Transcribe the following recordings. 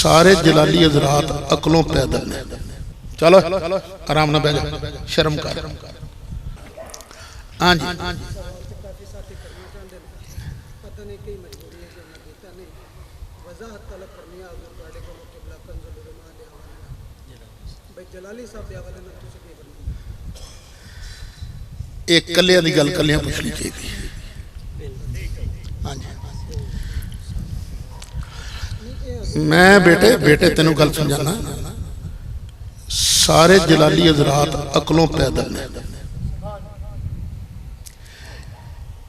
सारे जलाली हजरात अकलों पैदल ने। चलो आराम ना बैठ जा, शर्म कर। हाँ जी एक कलिया की गल कलिया पूछनी चाहिए। हाँ जी मैं बेटे बेटे तेनों गल समझाना, सारे जलाली हजरात अकलों पैदल ने।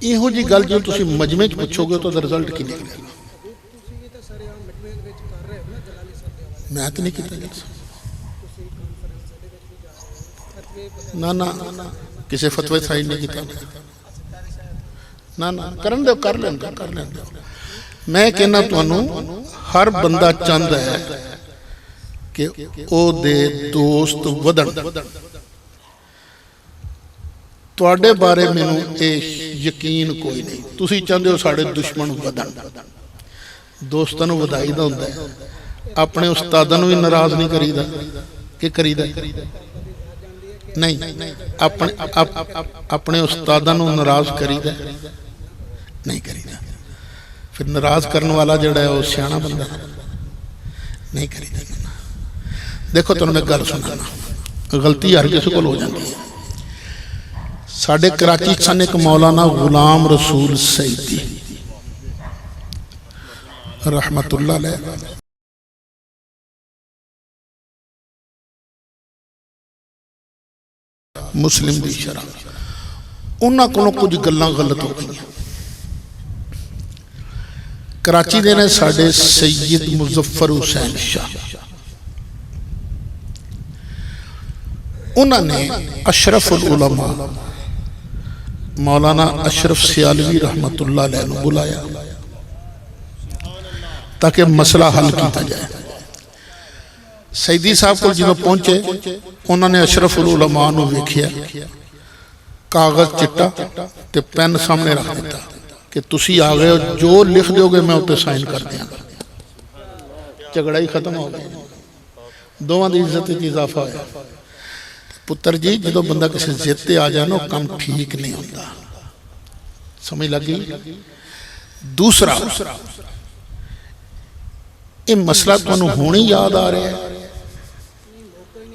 इहो जी गल जो तुसी मजमे च पूछोगे तो रिजल्ट की निकलेगा। मैं तो नहीं किया ना ना किसी फतवे साइन नहीं किया ना ना करन दो, कर लें कर लें। मैं कहना तुहानू हर बंदा चाहता है कि ओदे दोस्त वधन। तुहाडे बारे मैनू ये यकीन कोई नहीं, तुसी चाहते हो साडे दुश्मन वधन। दोस्तां नू वधाईदा हुंदा है, अपने उस्तादां नू भी नाराज नहीं करीदा कि करीदा नहीं, अपने उस्तादां नू नाराज करीदा नहीं करीदा। फिर नाराज करने वाला जिहड़ा है वह सियाणा बंदा नहीं करीदा। देखो तुहानू मैं गल सुणाना, गलती हर किसी कोल हो जाती है। साडे कराची सन एक मौलाना गुलाम रसूल सईदी रहमतुल्लाह अलैह, मुस्लिम दी शरह, उन्हां कोलों कुछ गल्लां गलत हो गई। कराची दे ने साडे सैयद मुजफ्फर हुसैन शाह, उन्होंने अशरफुल उलमा मौलाना अशरफ सियालवी रहमतुल्लाह अलैह नूं बुलाया ताकि मसला हल किया जाए। सईदी साहब को जो पहुंचे उन्होंने अशरफुल उलमा नूं वेखिया, कागज चिट्टा ते पेन सामने रख दिता कि तुसी आ गए हो, जो लिख दोगे मैं उत्ते साइन कर दियाँगा। झगड़ा ही खत्म हो गया, दोवां दी इज्जत च इजाफा होया। पुत्र जी जो बंदा किसी जिद ते आ जाए ना काम ठीक नहीं होता, समझ लगी। दूसरा ये मसला तुहानू हुण ही याद आ रहा है।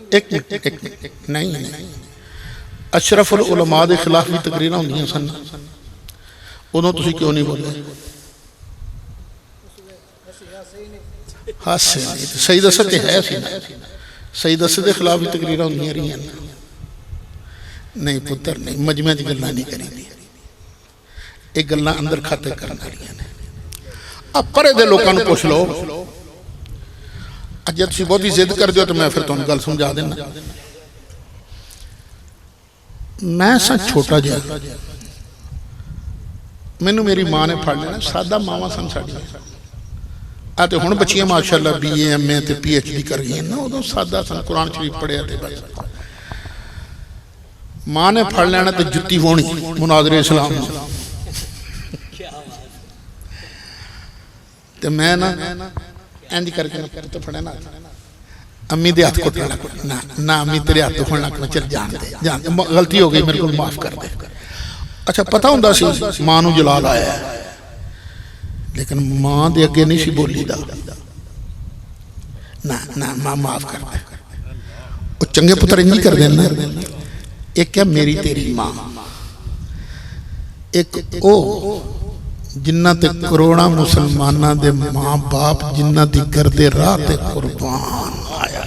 एक नहीं अशरफुल उलमा के खिलाफ भी तकरीरां होंदियां सन, उदों तुसीं क्यों नहीं बोले? हासे नहीं, सही दस तो है सी ना, सही दस के खिलाफ भी तकरीरां होंदियां रही। नहीं पुत्र नहीं, मजमे च गल्लां नहीं करी, ये गल्लां अंदर खाते करन वालियां ने। आ परे दे लोकां नूं पुछ लो, अज तुसीं बहुती जिद कर दो तो मैं फिर तुहानूं गल समझा देना। मैं सा छोटा जिहा, मैनू मेरी माँ ने फड़ लेना, सादा मावां सन साडियां। आ तो हुण बच्चियां माशाअल्लाह BA MA ते PhD कर गई ना, उदों सादा सन, कुरान शरीफ पढ़िया ते बस। माँ ने फड़ लेना तो जुत्ती वाणी मुनाजरे इस्लाम ते मैं ना इंज करके तो फड़े ना, अम्मी दे हाथ कुटना ना ना, अम्मी तेरे हाथ खोलना लग, चल जान दे गलती हो गई, मेरे को माफ कर दे। अच्छा पता हुंदा सी मां नूं जलाल आया, लेकिन मां दे अगे नहीं सी बोली दा ना ना, मां माफ कर दे। वो चंगे पुत्र इंज ही कर देना। एक है मेरी तेरी मां, एक ओ जिन्ना ते करोड़ा मुसलमाना दे मां बाप जिन्ना दी गर्दे राह ते कुर्बान आया,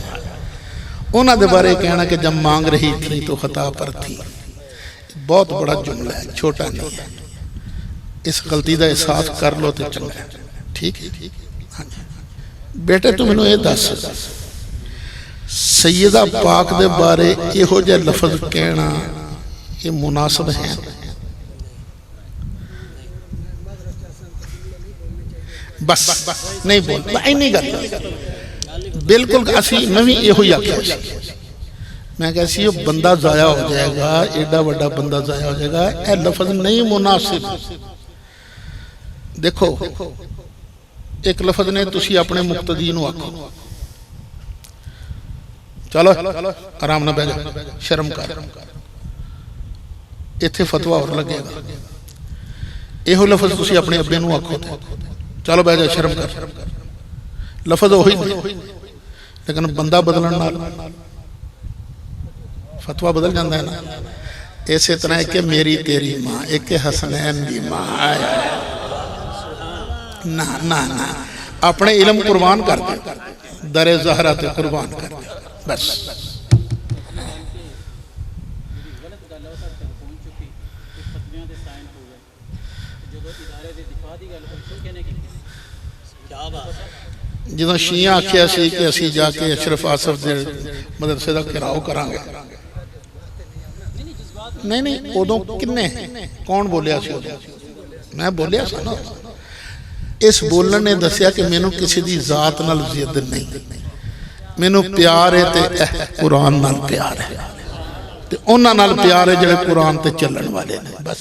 उन्हां दे बारे कहना कि जब मांग रही थी तो खता पर थी। बहुत बड़ा जुमला है, छोटा नहीं है। इस गलती का एहसास कर लो तो चंगा है, ठीक है। हाँ जी बेटे तू मैनू ये दस, सैयदा पाक दे बारे इहो जिहा लफज कहना ये मुनासिब है? बस नहीं बोल इन्नी गल बिल्कुल। असी मैं भी इहो ही आख्या, मैं कहा सी बंदा जाया हो जाएगा, एडा बड़ा बंदा जाया हो जाएगा, यह लफज नहीं मुनासिब। देखो एक लफज ने तुसी अपने मुक्तदी नूं आखो, चलो आराम नाल बैठ जा, शर्म कर, इत्थे फतवा और लगेगा। इहो लफज तुसी अपने अब्बे नूं आखो, चलो बैठ जा, शर्म कर, लफज वही ने, लेकिन बंदा बदलण नाल फतवा बदल जाता है ना। इस तरह एक मेरी तेरी मां, एक हसनैन की मां, ना ना ना अपने इलम कुर्बान कर दे, दरे ज़हरा ते कुर्बान कर दे, बस। जो शिया आखिया सी कि असी जाके अशरफ आसफ के मदरसे का घेराव करांगे, नहीं नहीं उदों किन्ने कौन बोलिया सी? मैं बोलिया सी ना। इस बोलन ने दसिया कि मैनू किसी की जात नाल जिद नहीं, मैनू प्यार है ते कुरान नाल प्यार है, ते उन्हां नाल प्यार है जिहड़े कुरान ते चलण वाले ने, बस।